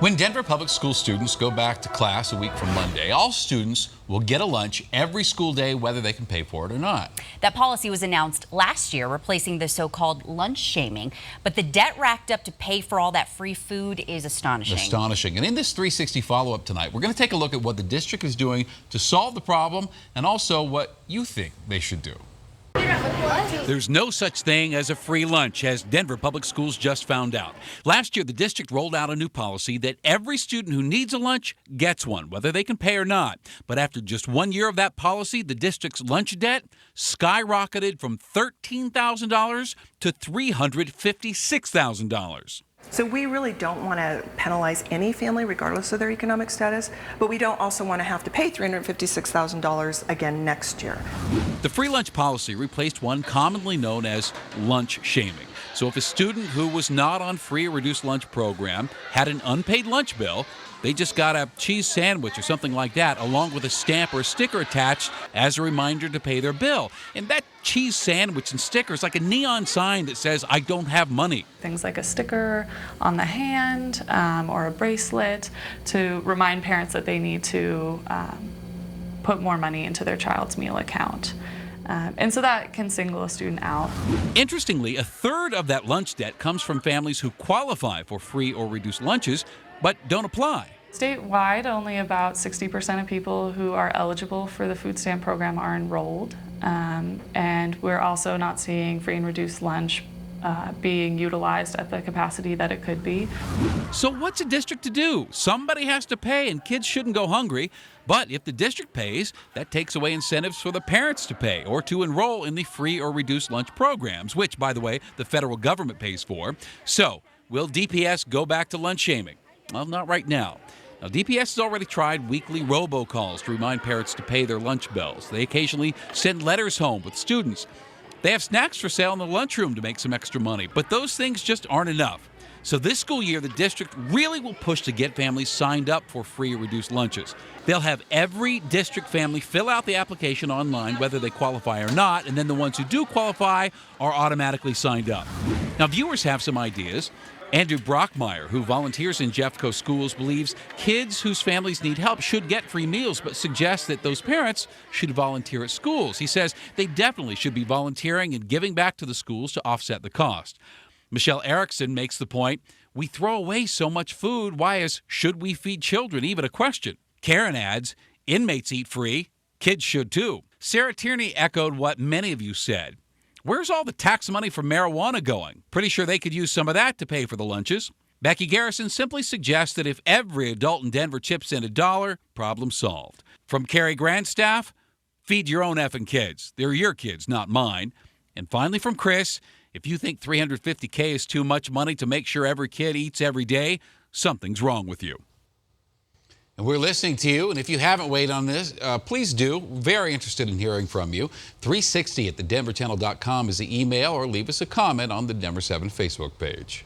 When Denver Public School students go back to class a week from Monday, all students will get a lunch every school day, whether they can pay for it or not. That policy was announced last year, replacing the so-called lunch shaming. But the debt racked up to pay for all that free food is astonishing. Astonishing. And in this 360 follow-up tonight, we're going to take a look at what the district is doing to solve the problem and also what you think they should do. There's no such thing as a free lunch, as Denver Public Schools just found out. Last year, the district rolled out a new policy that every student who needs a lunch gets one, whether they can pay or not. But after just 1 year of that policy, the district's lunch debt skyrocketed from $13,000 to $356,000. So we really don't want to penalize any family regardless of their economic status, but we don't also want to have to pay $356,000 again next year. The free lunch policy replaced one commonly known as lunch shaming. So if a student who was not on free or reduced lunch program had an unpaid lunch bill, they just got a cheese sandwich or something like that, along with a stamp or a sticker attached as a reminder to pay their bill. And that cheese sandwich and sticker is like a neon sign that says, "I don't have money." Things like a sticker on the hand or a bracelet to remind parents that they need to put more money into their child's meal account. And so that can single a student out. Interestingly, a third of that lunch debt comes from families who qualify for free or reduced lunches but don't apply. Statewide, only about 60% of people who are eligible for the food stamp program are enrolled. And we're also not seeing free and reduced lunch being utilized at the capacity that it could be. So what's a district to do? Somebody has to pay, and kids shouldn't go hungry. But if the district pays, that takes away incentives for the parents to pay or to enroll in the free or reduced lunch programs, which, by the way, the federal government pays for. So will DPS go back to lunch shaming? Well, not right now. Now, DPS has already tried weekly robocalls to remind parents to pay their lunch bills. They occasionally send letters home with students. They have snacks for sale in the lunchroom to make some extra money, but those things just aren't enough. So this school year, the district really will push to get families signed up for free or reduced lunches. They'll have every district family fill out the application online, whether they qualify or not, and then the ones who do qualify are automatically signed up. Now, viewers have some ideas. Andrew Brockmeyer, who volunteers in Jeffco schools, believes kids whose families need help should get free meals, but suggests that those parents should volunteer at schools. He says they definitely should be volunteering and giving back to the schools to offset the cost. Michelle Erickson makes the point, we throw away so much food, why is "should we feed children" even a question? Karen adds, inmates eat free, kids should too. Sarah Tierney echoed what many of you said. Where's all the tax money for marijuana going? Pretty sure they could use some of that to pay for the lunches. Becky Garrison simply suggests that if every adult in Denver chips in $1, problem solved. From Carrie Grandstaff, feed your own effing kids. They're your kids, not mine. And finally from Chris, if you think $350K is too much money to make sure every kid eats every day, something's wrong with you. And we're listening to you, and if you haven't weighed on this, please do. Very interested in hearing from you. 360 at thedenverchannel.com is the email, or leave us a comment on the Denver 7 Facebook page.